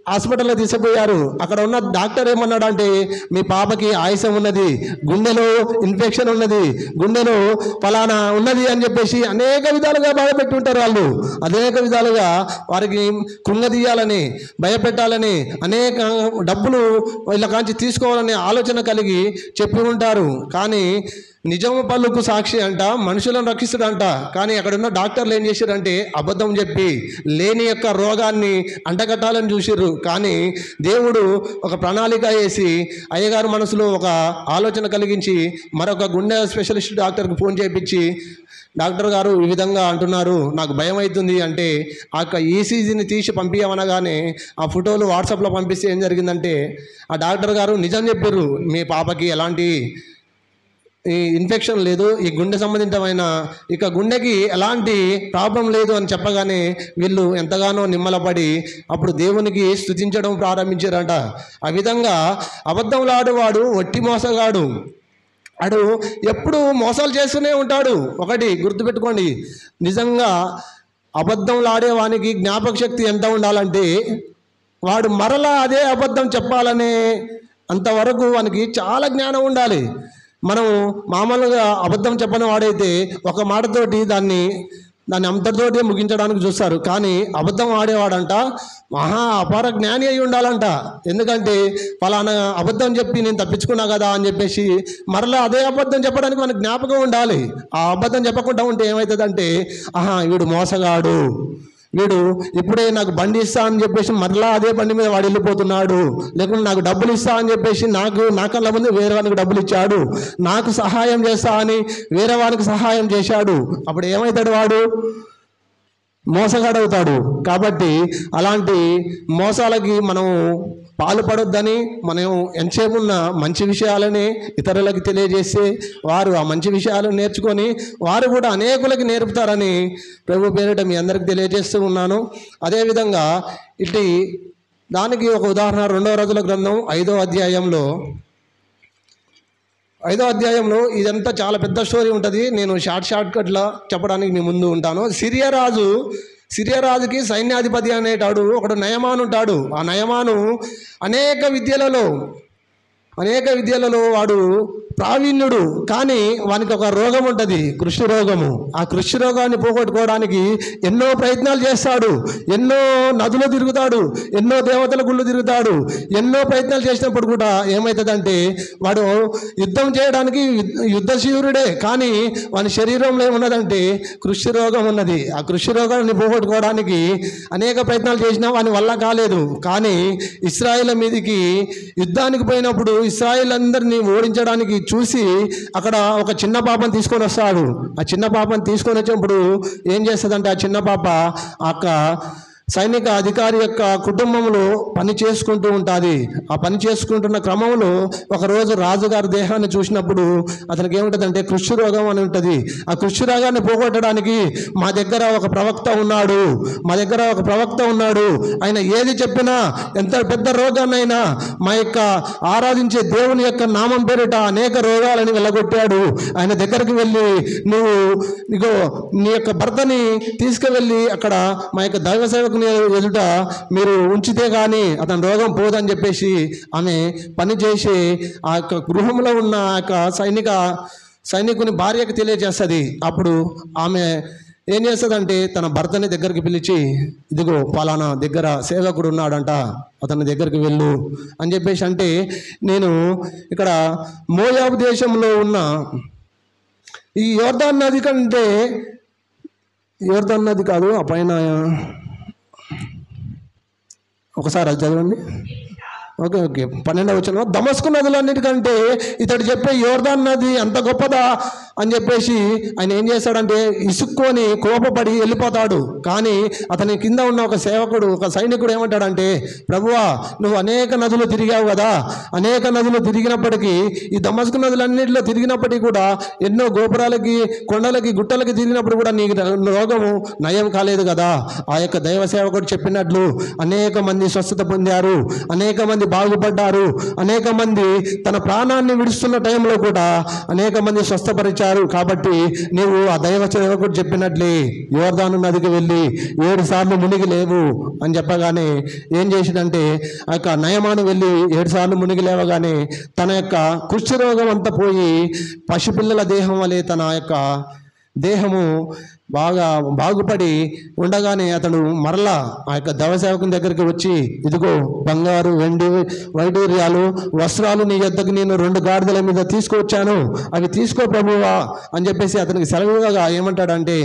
హాస్పిటల్లో తీసుకుపోయారు. అక్కడ ఉన్న డాక్టర్ ఏమన్నాడంటే మీ పాపకి ఆయాసం ఉన్నది, గుండెలో ఇన్ఫెక్షన్ ఉన్నది, గుండెలో ఫలానా ఉన్నది అని చెప్పేసి అనేక విధాలుగా భయపెట్టి ఉంటారు. వాళ్ళు అనేక విధాలుగా వారికి కృంగదీయాలని, భయపెట్టాలని, అనేక డబ్బులు వీళ్ళ కాంచి తీసుకోవాలనే ఆలోచన కలిగి చెప్పి ఉంటారు. కానీ నిజము పలుకు సాక్షి అంట మనుషులను రక్షిస్తాడంట. కానీ అక్కడున్న డాక్టర్లు ఏం చేశారంటే అబద్ధం చెప్పి లేని యొక్క రోగాన్ని అంటగట్టాలని చూసిర్రు. కానీ దేవుడు ఒక ప్రణాళిక వేసి అయ్యగారు మనసులో ఒక ఆలోచన కలిగించి మరొక గుండె స్పెషలిస్ట్ డాక్టర్కి ఫోన్ చేయించి, డాక్టర్ గారు ఈ విధంగా అంటున్నారు, నాకు భయం అవుతుంది అంటే ఆ ఈసీజీని తీసి పంపించమనగానే ఆ ఫోటోలు వాట్సాప్లో పంపిస్తే ఏం జరిగిందంటే ఆ డాక్టర్ గారు నిజం చెప్పారు, మీ పాపకి ఎలాంటి ఈ ఇన్ఫెక్షన్ లేదు, ఈ గుండె సంబంధితమైన ఇక గుండెకి ఎలాంటి ప్రాబ్లం లేదు అని చెప్పగానే వీళ్ళు ఎంతగానో నిమ్మలపడి అప్పుడు దేవునికి స్తుతించడం ప్రారంభించారంట. ఆ విధంగా అబద్ధంలాడువాడు వట్టి మోసగాడు. అడు ఎప్పుడు మోసాలు చేస్తూనే ఉంటాడు. ఒకటి గుర్తుపెట్టుకోండి, నిజంగా అబద్ధంలాడేవానికి జ్ఞాపక శక్తి ఎంత ఉండాలంటే వాడు మరలా అదే అబద్ధం చెప్పాలనే అంతవరకు వానికి చాలా జ్ఞానం ఉండాలి. మనం మామూలుగా అబద్ధం చెప్పని వాడైతే ఒక మాటతోటి దాన్ని అంతటితోటి ముగించడానికి చూస్తారు. కానీ అబద్ధం ఆడేవాడంట మహా అపార జ్ఞాని అయి ఉండాలంట. ఎందుకంటే ఫలానా అబద్ధం చెప్పి నేను తప్పించుకున్నా కదా అని చెప్పేసి మరలా అదే అబద్ధం చెప్పడానికి మనకు జ్ఞాపకం ఉండాలి. ఆ అబద్ధం చెప్పకుండా ఉంటే ఏమవుతుందంటే వీడు మోసగాడు, వీడు ఇప్పుడే నాకు బండి ఇస్తా అని చెప్పేసి మరలా అదే బండి మీద వాడు వెళ్ళిపోతున్నాడు, లేకుంటే నాకు డబ్బులు ఇస్తా అని చెప్పేసి నాకన్నా ముందు వేరే వానికి డబ్బులు ఇచ్చాడు, నాకు సహాయం చేస్తా అని వేరే వానికి సహాయం చేశాడు. అప్పుడు ఏమవుతాడు? వాడు మోసగాడవుతాడు. కాబట్టి అలాంటి మోసాలకి మనం పాల్పడొద్దని మనం ఎంతసేపున్న మంచి విషయాలని ఇతరులకు తెలియజేస్తే వారు ఆ మంచి విషయాలు నేర్చుకొని వారు కూడా అనేకులకి నేర్పుతారని ప్రభు పేరిట మీ అందరికి తెలియజేస్తూ ఉన్నాను. అదేవిధంగా ఇటు దానికి ఒక ఉదాహరణ 2వ రాజుల గ్రంథం 5వ అధ్యాయంలో ఇదంతా చాలా పెద్ద స్టోరీ ఉంటుంది. నేను షార్ట్ కట్లో చెప్పడానికి మీ ముందు ఉంటాను. సిరియా రాజుకి సైన్యాధిపతి అనేటాడు ఒకడు నయమాను ఉంటాడు. ఆ నయమాను అనేక విద్యలలో వాడు ప్రావీణ్యుడు. కానీ వానికి ఒక రోగం ఉంటుంది, కృషి రోగము. ఆ కృషి రోగాన్ని పోగొట్టుకోవడానికి ఎన్నో ప్రయత్నాలు చేస్తాడు, ఎన్నో నదులు తిరుగుతాడు, ఎన్నో దేవతల గుళ్ళు తిరుగుతాడు. ఎన్నో ప్రయత్నాలు చేసినప్పుడు కూడా ఏమవుతుందంటే వాడు యుద్ధం చేయడానికి యుద్ధశూరుడే, కానీ వాని శరీరంలో ఏమున్నదంటే కృషి రోగం ఉన్నది. ఆ కృషి రోగాన్ని పోగొట్టుకోవడానికి అనేక ప్రయత్నాలు చేసినా వాని వల్ల కాలేదు. కానీ ఇశ్రాయేల్ మీదకి యుద్ధానికి పోయినప్పుడు ఇశ్రాయేల్ అందరినీ ఓడించడానికి చూసి అక్కడ ఒక చిన్న పాపను తీసుకొని వస్తాడు. ఆ చిన్న పాపను తీసుకొని వచ్చినప్పుడు ఏం చేస్తుందంటే ఆ చిన్న పాప సైనిక అధికారి యొక్క కుటుంబంలో పని చేసుకుంటూ ఉంటుంది. ఆ పని చేసుకుంటున్న క్రమంలో ఒకరోజు రాజుగారి దేహాన్ని చూసినప్పుడు అతనికి ఏముంటుందంటే కృష్ణరోగం అని ఉంటుంది. ఆ కృష్ణరోగాన్ని పోగొట్టడానికి మా దగ్గర ఒక ప్రవక్త ఉన్నాడు, ఆయన ఏది చెప్పినా ఎంత పెద్ద రోగాన్నైనా మా యొక్క ఆరాధించే దేవుని యొక్క నామం పేరిట అనేక రోగాలని వెళ్ళగొట్టాడు. ఆయన దగ్గరికి వెళ్ళి నువ్వు ఇగో నీ యొక్క భర్తని తీసుకువెళ్ళి అక్కడ మా యొక్క దైవ సేవకుని ఎదుట మీరు ఉంచితే కానీ అతని రోగం పోదని చెప్పేసి ఆమె పని చేసి ఆ యొక్క గృహంలో ఉన్న ఆ యొక్క సైనికుని భార్యకు తెలియజేస్తుంది. అప్పుడు ఆమె ఏం చేస్తుందంటే తన భర్తని దగ్గరికి పిలిచి, ఇదిగో పలానా దగ్గర సేవకుడు ఉన్నాడంట, అతని దగ్గరికి వెళ్ళు అని చెప్పేసి అంటే, నేను ఇక్కడ మోయాబు దేశంలో ఉన్న ఈ యోర్దాన్ నది కంటే, యోర్దాన్ నది కాదు ఆ పైన, ఒకసారి అది చదవండి. ఓకే 12వ వచనం, దమస్కు నదులన్నిటికంటే ఇతడు చెప్పే యోర్దాన్ నది అంత గొప్పదా అని చెప్పేసి ఆయన ఏం చేస్తాడంటే ఇసుక్కొని కోపపడి వెళ్ళిపోతాడు. కానీ అతని కింద ఉన్న ఒక సేవకుడు, ఒక సైనికుడు ఏమంటాడంటే, ప్రభువా నువ్వు అనేక నదులు తిరిగావు కదా, అనేక నదులు తిరిగినప్పటికీ ఈ దమస్కు నదులన్నింటిలో తిరిగినప్పటికీ కూడా ఎన్నో గోపురాలకి, కొండలకి, గుట్టలకి తిరిగినప్పుడు కూడా నీకు రోగము నయం కాలేదు కదా. ఆ యొక్క దైవ సేవకుడు చెప్పినట్లు అనేక మంది స్వస్థత పొందారు, అనేక మంది బాగుపడ్డారు, అనేక మంది తన ప్రాణాన్ని విడుస్తున్న టైంలో కూడా అనేక మంది స్వస్థపరిచారు. కాబట్టి నీవు ఆ దైవ సేవకుడు చెప్పినట్లే యోర్దాను నదికి వెళ్ళి 7 సార్లు మునిగి లేవు అని చెప్పగానే ఏం చేసిందంటే ఆ యొక్క నయమాను వెళ్ళి 7 సార్లు మునిగి లేవగానే తన యొక్క కుష్ఠరోగం అంతా పోయి పసిపిల్లల దేహం వలె తన యొక్క దేహము బాగా బాగుపడి ఉండగానే అతడు మరలా ఆ యొక్క దైవసేవకుని దగ్గరికి వచ్చి, ఇదిగో బంగారు, వెండి, వైడూర్యాలు, వస్త్రాలు నీ యొద్దకు నేను 2 గాడిదల మీద తీసుకువచ్చాను, అవి తీసుకో ప్రభువా అని చెప్పేసి అతనికి సెలవుగా ఏమంటాడంటే,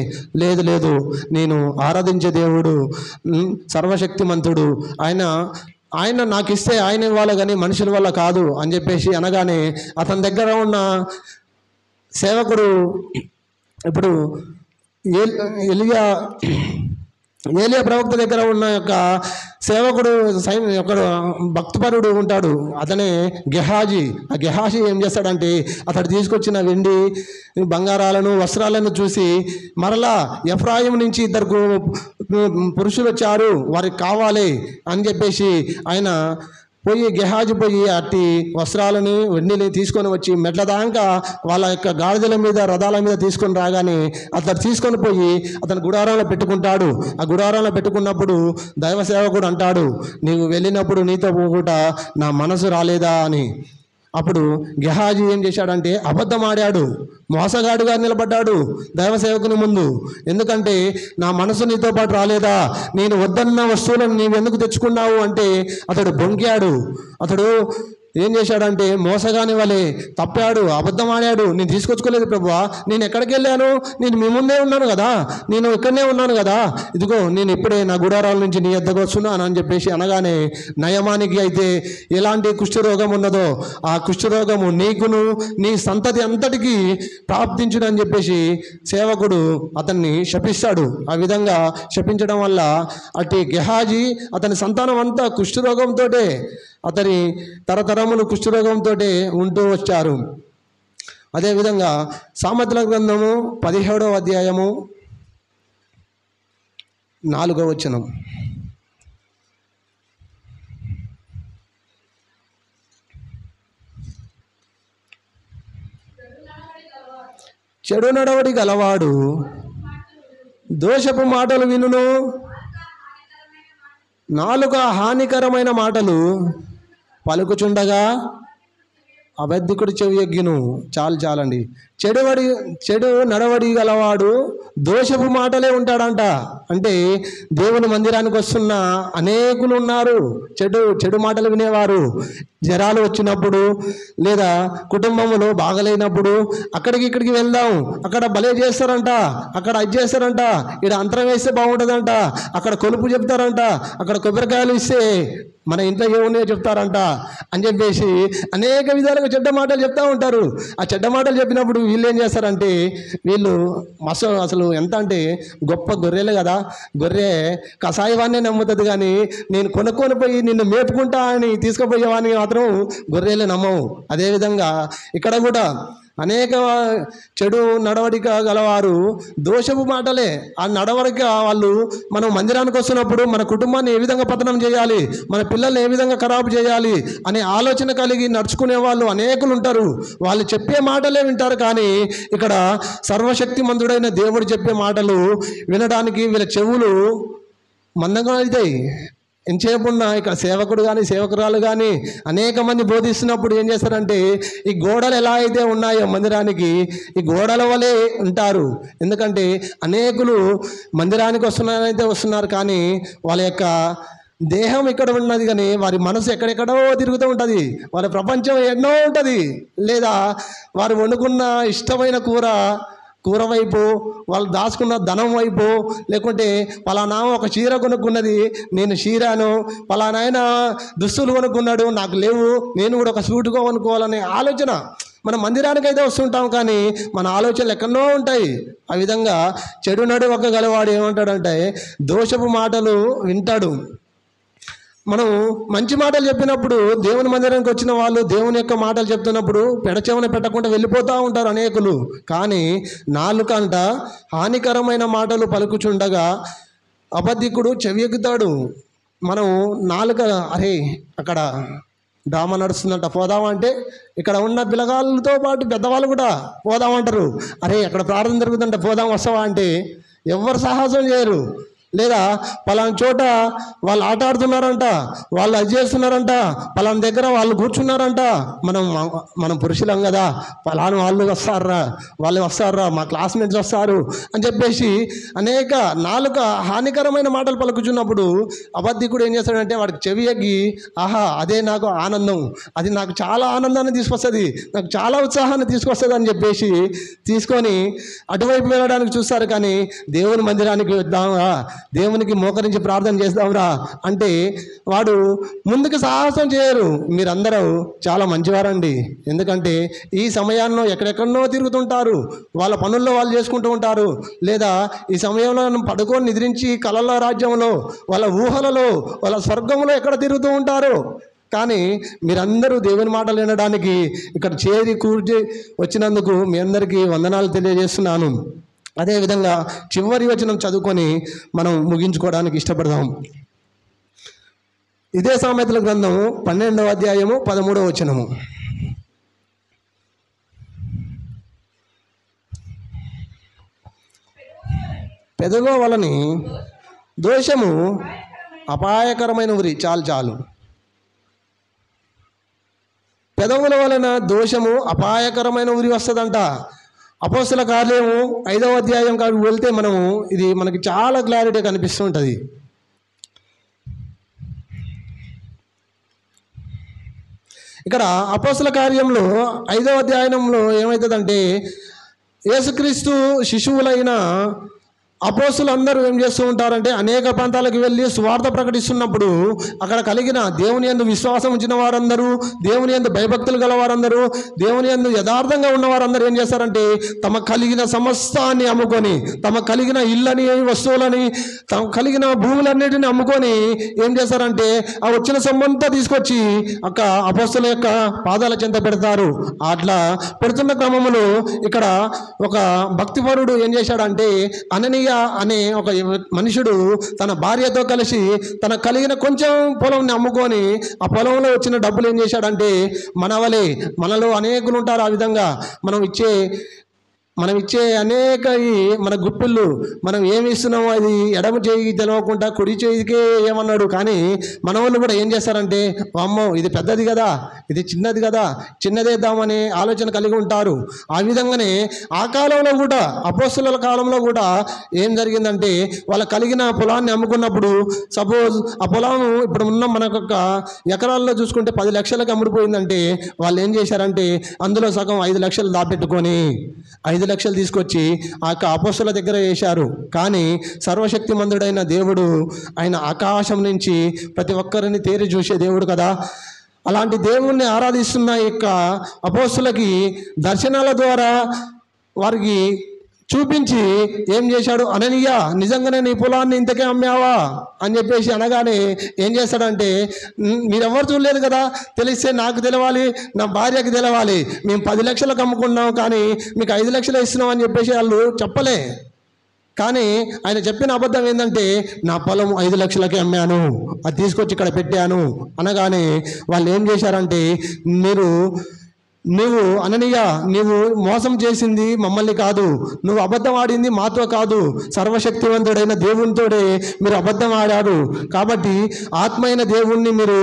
లేదు నేను ఆరాధించే దేవుడు సర్వశక్తిమంతుడు, ఆయన నాకు ఇస్తే ఆయన ఇవ్వాలి కానీ మనుషుల వల్ల కాదు అని చెప్పేసి అనగానే అతని దగ్గర ఉన్న సేవకుడు ఇప్పుడు ఏలియా ప్రవక్త దగ్గర ఉన్న యొక్క సేవకుడు ఒక భక్తిపరుడు ఉంటాడు, అతనే గెహాజీ. ఆ గెహాజీ ఏం చేస్తాడంటే అతడు తీసుకొచ్చిన వెండి బంగారాలను, వస్త్రాలను చూసి మరలా ఎఫ్రాయిం నుంచి 2 పురుషులు వచ్చారు, వారికి కావాలి అని చెప్పేసి ఆయన గెహాజీ పోయి అట్టి వస్త్రాలని, వెండిని తీసుకొని వచ్చి మెట్ల దాకా వాళ్ళ యొక్క గాడిదల మీద, రథాల మీద తీసుకొని రాగానే అతను తీసుకొని పోయి అతను గుడారంలో పెట్టుకుంటాడు. ఆ గుడారంలో పెట్టుకున్నప్పుడు దైవ సేవకుడు అంటాడు, నీవు వెళ్ళినప్పుడు నీతో పోగుట నా మనసు రాలేదా అని. అప్పుడు గెహాజీ ఏం చేశాడంటే అబద్ధం ఆడాడు, మోసగాడుగా నిలబడ్డాడు దైవ సేవకుని ముందు. ఎందుకంటే నా మనసు నీతో పాటు రాలేదా, నేను వద్దన్న వస్తువులను నీవెందుకు తెచ్చుకున్నావు అంటే అతడు బొంకాడు. అతడు ఏం చేశాడంటే మోసగాని వలె తప్పాడు, అబద్ధం ఆడాడు. నేను తీసుకొచ్చుకోలేదు ప్రభువా, నేను ఎక్కడికి వెళ్ళాను, నేను మీ ముందే ఉన్నాను కదా, నేను ఇక్కడనే ఉన్నాను కదా, ఇదిగో నేను ఇప్పుడే నా గుడారాల నుంచి నీ వద్దకు వస్తున్నాను అని చెప్పేసి అనగానే నయమానికి అయితే ఎలాంటి కుష్ఠరోగం ఉన్నదో ఆ కుష్ఠరోగము నీకును నీ సంతతి అంతటికీ ప్రాప్తించుడని చెప్పేసి సేవకుడు అతన్ని శపిస్తాడు. ఆ విధంగా శపించడం వల్ల అట్టి గెహాజీ అతని సంతానం అంతా కుష్ఠరోగంతో అతని తరతరములు కుష్ఠరోగంతో ఉంటూ వచ్చారు. అదేవిధంగా సామెతల గ్రంథము 17వ అధ్యాయము 4వ వచనం, చెడు నడవడి గలవాడు దోషపు మాటలు వినును, నాలుక హానికరమైన మాటలు పలుకుచుండగా అబద్ధికుడు చెవి ఎగ్గిను. చాలండి. చెడు నడవడి గలవాడు దోషపు మాటలే ఉంటాడంట. అంటే దేవుని మందిరానికి వస్తున్న అనేకులు ఉన్నారు చెడు మాటలు వినేవారు. జ్వరాలు వచ్చినప్పుడు లేదా కుటుంబంలో బాగలేనప్పుడు ఇక్కడికి వెళ్దాం, అక్కడ భలే చేస్తారంట, అక్కడ అది చేస్తారంట, ఇక్కడ అంతరం వేస్తే బాగుంటుందంట, అక్కడ కొలుపు చెప్తారంట, అక్కడ కొబ్బరికాయలు ఇస్తే మన ఇంట్లో ఏమున్నాయో చెప్తారంట అని చెప్పేసి అనేక విధాలుగా చెడ్డ మాటలు చెప్తూ ఉంటారు. ఆ చెడ్డ మాటలు చెప్పినప్పుడు వీళ్ళు ఏం చేస్తారంటే, వీళ్ళు అసలు ఎంత అంటే గొప్ప గొర్రెలు కదా, గొర్రె కషాయవాన్నే నమ్ముతుంది, కానీ నేను కొనుక్కొని పోయి నిన్ను మేపుకుంటా అని తీసుకుపోయేవాడిని మాత్రం గొర్రెలు నమ్మవు. అదేవిధంగా ఇక్కడ కూడా అనేక చెడు నడవడిక గలవారు దోషపు మాటలే ఆ నడవడిక వాళ్ళు మనం మందిరానికి వస్తున్నప్పుడు మన కుటుంబాన్ని ఏ విధంగా పతనం చేయాలి, మన పిల్లల్ని ఏ విధంగా ఖరాబు చేయాలి అనే ఆలోచన కలిగి నడుచుకునే వాళ్ళు అనేకులు ఉంటారు. వాళ్ళు చెప్పే మాటలే వింటారు, కానీ ఇక్కడ సర్వశక్తిమంతుడైన దేవుడు చెప్పే మాటలు వినడానికి వీళ్ళ చెవులు మందంగా అవుతాయి. ఎంతసేపున్నా ఇక్కడ సేవకుడు కానీ సేవకురాలు కానీ అనేక మంది బోధిస్తున్నప్పుడు ఏం చేస్తారంటే, ఈ గోడలు ఎలా అయితే ఉన్నాయో మందిరానికి, ఈ గోడల వలె ఉంటారు. ఎందుకంటే అనేకులు మందిరానికి వస్తున్నారు, కానీ వాళ్ళ యొక్క దేహం ఇక్కడ ఉన్నది, కానీ వారి మనసు ఎక్కడెక్కడో తిరుగుతూ ఉంటుంది. వాళ్ళ ప్రపంచం ఎన్నో ఉంటుంది. లేదా వారు వండుకున్న ఇష్టమైన కూర వైపు, వాళ్ళు దాచుకున్న ధనం వైపు, లేకుంటే పలానా ఒక చీర కొనుక్కున్నది, నేను చీరాను, పలానాయన దుస్తులు కొనుక్కున్నాడు, నాకు లేవు, నేను కూడా ఒక సూటుగా కొనుక్కోవాలనే ఆలోచన. మన మందిరానికి అయితే వస్తుంటాం, కానీ మన ఆలోచనలు ఎక్కడో ఉంటాయి. ఆ విధంగా చెడు నడువక గలవాడు ఏమంటాడంటే దోషపు మాటలు వింటాడు. మనం మంచి మాటలు చెప్పినప్పుడు దేవుని మందిరానికి వచ్చిన వాళ్ళు దేవుని యొక్క మాటలు చెప్తున్నప్పుడు పెడచెవన పెట్టకుండా వెళ్ళిపోతూ ఉంటారు అనేకులు. కానీ నాలుకంట హానికరమైన మాటలు పలుకుచుండగా అబద్ధికుడు చెవియెక్కుతాడు. మనం నాలుక అరే అక్కడ డ్రామా నడుస్తుందంట పోదామంటే, ఇక్కడ ఉన్న పిల్లగాళ్ళతో పాటు పెద్దవాళ్ళు కూడా పోదామంటారు. అరే అక్కడ ప్రార్థన జరుగుతుందంట పోదాం వస్తావా అంటే ఎవరు సాహసం చేయరు. లేదా పలానా చోట వాళ్ళు ఆట ఆడుతున్నారంట, వాళ్ళు అది చేస్తున్నారంట, పలానా దగ్గర వాళ్ళు కూర్చున్నారంట, మనం పురుషులం కదా, పలానా వాళ్ళు వస్తారా మా క్లాస్మేట్స్ వస్తారు అని చెప్పేసి అనేక నాలుక హానికరమైన మాటలు పలుకుచున్నప్పుడు అబద్ధికుడు ఏం చేస్తాడంటే వాడికి చెవి ఎగ్గి, ఆహా అదే నాకు ఆనందం, అది నాకు చాలా ఆనందాన్ని తీసుకొస్తుంది, నాకు చాలా ఉత్సాహాన్ని తీసుకొస్తుంది అని చెప్పేసి తీసుకొని అటువైపు వెళ్ళడానికి చూస్తారు. కానీ దేవుని మందిరానికి వద్దామా, దేవునికి మోకరించి ప్రార్థన చేద్దాంరా అంటే వాడు ముందుకు సాహసం చేయరు. మీరందరూ చాలా మంచివారండి, ఎందుకంటే ఈ సమయాల్లో ఎక్కడెక్కడో తిరుగుతుంటారు, వాళ్ళ పనుల్లో వాళ్ళు చేసుకుంటూ ఉంటారు. లేదా ఈ సమయంలో పడుకొని నిద్రించి కలల రాజ్యంలో, వాళ్ళ ఊహలలో, వాళ్ళ స్వర్గంలో ఎక్కడ తిరుగుతూ ఉంటారు. కానీ మీరందరూ దేవుని మాటలు వినడానికి ఇక్కడ కూర్చి వచ్చినందుకు మీ అందరికీ వందనాలు తెలియజేస్తున్నాను. అదేవిధంగా చివరి వచనం చదువుకొని మనం ముగించుకోవడానికి ఇష్టపడదాం. ఇదే సామెతల గ్రంథము 12వ అధ్యాయము 13వ వచనము. పెదవుల వలని దోషము అపాయకరమైన ఉరి. చాలు పెదవుల వలన దోషము అపాయకరమైన ఉరి వస్తుందంట. అపోస్తల కార్యము 5వ అధ్యాయం కాడికి వెళ్తే ఇది మనకి చాలా క్లారిటీ కనిపిస్తూ ఉంటుంది. ఇక్కడ అపోస్తల కార్యంలో 5వ అధ్యాయంలో ఏమవుతుందంటే, యేసుక్రీస్తు శిశువులైన అపోస్తులు అందరూ ఏం చేస్తూ ఉంటారంటే అనేక ప్రాంతాలకు వెళ్ళి సువార్త ప్రకటిస్తున్నప్పుడు అక్కడ కలిగిన దేవుని యందు విశ్వాసం ఉంచిన వారందరూ, దేవుని యందు భయభక్తులు గల వారందరూ, దేవుని యందు యథార్థంగా ఉన్న వారందరూ ఏం చేస్తారంటే తమ కలిగిన సమస్తాన్ని అమ్ముకొని, తమ కలిగిన ఇళ్ళని, వస్తువులని, తమ కలిగిన భూములన్నిటిని అమ్ముకొని ఏం చేస్తారంటే ఆ వచ్చిన సొమ్మంతా తీసుకొచ్చి అపోస్తుల యొక్క పాదాల చెంత పెడతారు. అట్లా పెడుతున్న క్రమంలో ఇక్కడ ఒక భక్తిపరుడు ఏం చేశాడంటే అననీయ అనే ఒక మనుషుడు తన భార్యతో కలిసి తన కలిగిన కొంచెం పొలంని అమ్ముకొని ఆ పొలంలో వచ్చిన డబ్బులు ఏం చేశాడంటే మనలో అనేకులు ఉంటారు. ఆ విధంగా మనం ఇచ్చే అనేక మన గుప్పిళ్ళు మనం ఏమి ఇస్తున్నామో అది ఎడమ చేయి తెలవకుండా కుడి చేయికే ఏమన్నాడు. కానీ మన వాళ్ళు కూడా ఏం చేస్తారంటే అమ్మో ఇది పెద్దది కదా, ఇది చిన్నది కదా, చిన్నదేద్దామనే ఆలోచన కలిగి ఉంటారు. ఆ విధంగానే ఆ కాలంలో కూడా అపోస్తలుల కాలంలో కూడా ఏం జరిగిందంటే వాళ్ళ కలిగిన పొలాన్ని అమ్ముకున్నప్పుడు సపోజ్ ఆ పొలం ఇప్పుడు ఉన్న మనకొక ఎకరాల్లో చూసుకుంటే 10 లక్షలకు అమ్ముడిపోయిందంటే వాళ్ళు ఏం చేశారంటే అందులో సగం 5 లక్షలు దాపెట్టుకొని 5 5 లక్షలు తీసుకొచ్చి ఆ యొక్క అపోస్తుల దగ్గర వేశారు. కానీ సర్వశక్తిమంతుడైన దేవుడు ఆయన ఆకాశం నుంచి ప్రతి ఒక్కరిని తేరి చూసే దేవుడు కదా. అలాంటి దేవుణ్ణి ఆరాధిస్తున్న యొక్క అపోస్తులకి దర్శనాల ద్వారా వారికి చూపించి ఏం చేశాడు, అననీయ నిజంగానే నీ పొలాన్ని ఇంతకే అమ్మావా అని చెప్పేసి అనగానే ఏం చేస్తాడంటే, మీరెవరు చూడలేదు కదా, తెలిస్తే నాకు తెలవాలి, నా భార్యకి తెలవాలి, మేము 10 లక్షలకు అమ్ముకున్నాం కానీ మీకు 5 లక్షలు ఇస్తున్నాం అని చెప్పేసి వాళ్ళు చెప్పలే. కానీ ఆయన చెప్పిన అబద్ధం ఏంటంటే, నా పొలం 5 లక్షలకే అమ్మాను, అది తీసుకొచ్చి ఇక్కడ పెట్టాను అనగానే వాళ్ళు ఏం చేశారంటే, నువ్వు అననీయ నీవు మోసం చేసింది మమ్మల్ని కాదు, నువ్వు అబద్ధం ఆడింది మాతో కాదు, సర్వశక్తివంతుడైన దేవునితోడే మీరు అబద్ధం ఆడారు. కాబట్టి ఆత్మైన దేవుణ్ణి మీరు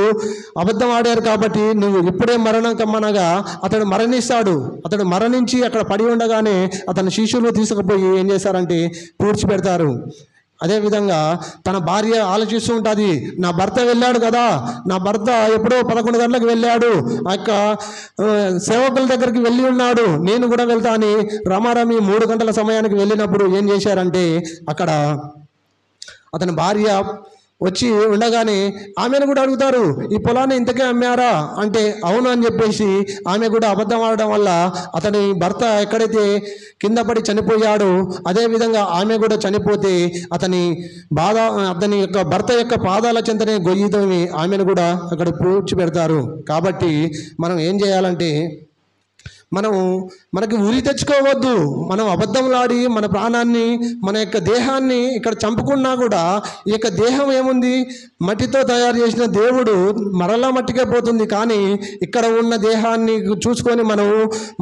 అబద్ధం ఆడారు కాబట్టి నువ్వు ఇప్పుడే మరణం కమ్మనగా అతడు మరణిస్తాడు. అతడు మరణించి అక్కడ పడి ఉండగానే అతని శిష్యులు తీసుకుపోయి ఏం చేశారంటే పూడ్చిపెడతారు. అదేవిధంగా తన భార్య ఆలోచిస్తూ ఉంటుంది, నా భర్త వెళ్ళాడు కదా, నా భర్త ఎప్పుడో 11 గంటలకు వెళ్ళాడు, ఆ యొక్క సేవకుల దగ్గరికి వెళ్ళి ఉన్నాడు, నేను కూడా వెళ్తా అని రమారమి 3 గంటల సమయానికి వెళ్ళినప్పుడు ఏం చేశారంటే అక్కడ అతని భార్య వచ్చి ఉండగానే ఆమెను కూడా అడుగుతారు, ఈ పొలాన్ని ఇంతకే అమ్మారా అంటే అవును అని చెప్పేసి ఆమె కూడా అబద్ధం ఆడడం వల్ల అతని భర్త ఎక్కడైతే కింద పడి చనిపోయాడో అదేవిధంగా ఆమె కూడా చనిపోతే అతని యొక్క భర్త యొక్క పాదాల చెంతనే గొయ్యితోని ఆమెను కూడా అక్కడ పూడ్చిపెడతారు. కాబట్టి మనం ఏం చేయాలంటే మనకి ఉరి తెచ్చుకోవద్దు. మనం అబద్ధంలాడి మన ప్రాణాన్ని మన యొక్క దేహాన్ని ఇక్కడ చంపుకున్నా కూడా ఈ యొక్క దేహం ఏముంది, మట్టితో తయారు చేసిన దేవుడు మరలా మట్టికే పోతుంది. కానీ ఇక్కడ ఉన్న దేహాన్ని చూసుకొని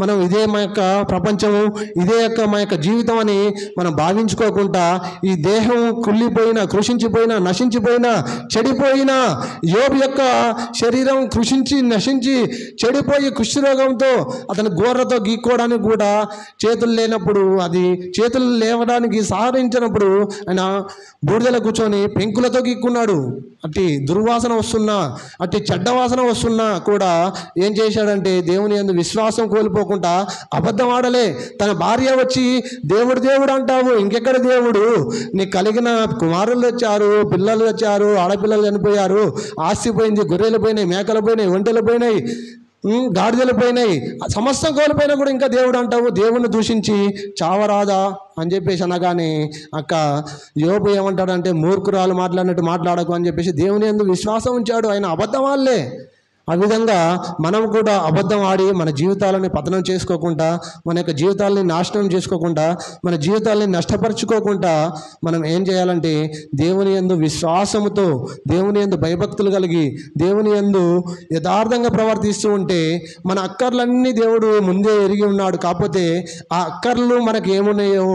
మనం ఇదే మా యొక్క ప్రపంచము, ఇదే మా యొక్క జీవితం అని మనం భావించుకోకుండా ఈ దేహం కుళ్ళిపోయిన, కృషించిపోయిన, నశించిపోయిన, చెడిపోయిన యోబు యొక్క శరీరం కృషించి నశించి చెడిపోయి కుష్ఠరోగంతో అతను గోర్రతో గీక్కోవడానికి కూడా చేతులు లేనప్పుడు, అది చేతులు లేవడానికి సహకరించినప్పుడు ఆయన బూడిదలో కూర్చొని పెంకులతో గీక్కున్నాడు. అట్టి దుర్వాసన వస్తున్నా, అట్టి చెడ్డ వాసన వస్తున్నా కూడా ఏం చేశాడంటే దేవుని యందు విశ్వాసం కోల్పోకుండా అబద్ధం ఆడలే. తన భార్య వచ్చి దేవుడు దేవుడు అంటావు, ఇంకెక్కడ దేవుడు, నీకు కలిగిన కుమారులు వచ్చారు, పిల్లలు వచ్చారు, ఆడపిల్లలు చనిపోయారు, ఆస్తి పోయింది, గొర్రెలు పోయినాయి, మేకలు పోయినాయి, ఒంటెలు పోయినాయి, గాడిదలు పోయినాయి, సమస్తం కోల్పోయినా కూడా ఇంకా దేవుడు అంటావు, దేవుణ్ణి దూషించి చావరాదా అని చెప్పేసి అనగానే అక్క యోబు ఏమంటాడంటే, మూర్ఖురాలు మాట్లాడినట్టు మాట్లాడకు అని చెప్పేసి దేవుని యందు విశ్వాసం ఉంచాడు. ఆయన అబద్ధం ఆడలే. ఆ విధంగా మనం కూడా అబద్ధం ఆడి మన జీవితాలని పతనం చేసుకోకుండా, మన యొక్క జీవితాలని నాశనం చేసుకోకుండా, మన జీవితాలని నష్టపరుచుకోకుండా మనం ఏం చేయాలంటే దేవుని యందు విశ్వాసముతో, దేవుని యందు భయభక్తులు కలిగి, దేవుని యందు యథార్థంగా ప్రవర్తిస్తూ ఉంటే మన అక్కర్లన్నీ దేవుడు ముందే ఎరిగి ఉన్నాడు. కాకపోతే ఆ అక్కర్లు మనకి ఏమున్నాయో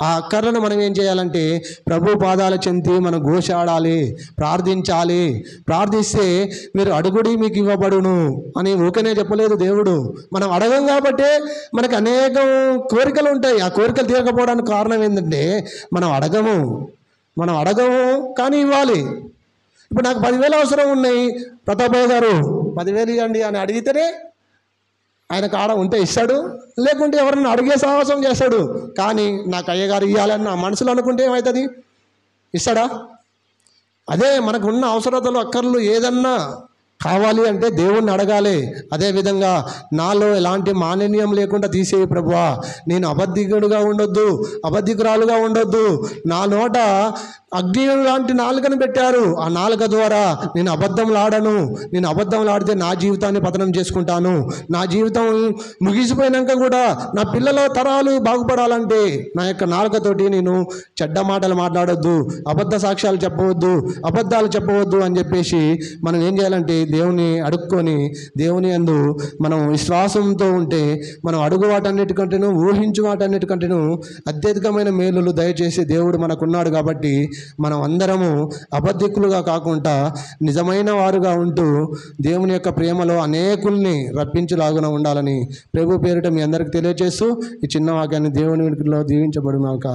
ఆ అక్కర్లను మనం ఏం చేయాలంటే ప్రభు పాదాల చెంతి మనం ఘోషాడాలి, ప్రార్థించాలి. ప్రార్థిస్తే మీరు అడుగుడి మీకు ఇవ్వబడును అని ఊకనే చెప్పలేదు దేవుడు. మనం అడగం కాబట్టి మనకు అనేక కోరికలు ఉంటాయి. ఆ కోరికలు తీరకపోవడానికి కారణం ఏంటంటే మనం అడగము కానీ ఇవ్వాలి. ఇప్పుడు నాకు 10,000 అవసరం ఉన్నాయి, ప్రతాపయ్య గారు 10,000 ఇవ్వండి అని అడిగితేనే ఆయన కాడ ఉంటే ఇస్తాడు, లేకుంటే ఎవరన్నా అడిగే సాహసం చేస్తాడు. కానీ నాకు అయ్యగారు ఇవ్వాలని నా మనసులో అనుకుంటే ఏమవుతుంది, ఇస్తాడా? అదే మనకున్న అవసరతలు అక్కర్లు ఏదన్నా కావాలి అంటే దేవుణ్ణి అడగాలి. అదేవిధంగా నాలో ఎలాంటి మాలిన్యం లేకుండా తీసేయి ప్రభువా, నేను అబద్ధికుడుగా ఉండొద్దు, అబద్ధికురాలుగా ఉండొద్దు, నా నోట అగ్ని లాంటి నాలుకను పెట్టారు, ఆ నాలుక ద్వారా నేను అబద్ధంలాడను, నేను అబద్ధంలాడితే నా జీవితాన్ని పతనం చేసుకుంటాను, నా జీవితం ముగిసిపోయినాక కూడా నా పిల్లల తరాలు బాగుపడాలంటే నా యొక్క నాలుకతోటి నేను చెడ్డ మాటలు మాట్లాడొద్దు, అబద్ధ సాక్ష్యాలు చెప్పవద్దు, అబద్ధాలు చెప్పవద్దు అని చెప్పేసి మనం ఏం చేయాలంటే దేవుని అడుక్కొని దేవుని యందు మనం విశ్వాసంతో ఉంటే మనం అడుగు వాటన్నిటికంటేను ఊహించు వాటన్నిటికంటేను అత్యధికమైన మేలులు దయచేసి దేవుడు మనకున్నాడు. కాబట్టి మనం అందరము అబద్ధికులుగా కాకుండా నిజమైన వారుగా ఉంటూ దేవుని యొక్క ప్రేమలో అనేకుల్ని రప్పించులాగున ఉండాలని ప్రభు పేరిట మీ అందరికి తెలియజేస్తూ ఈ చిన్న వాక్యాన్ని దేవుని వెనుకలో దీవించబడుగాక.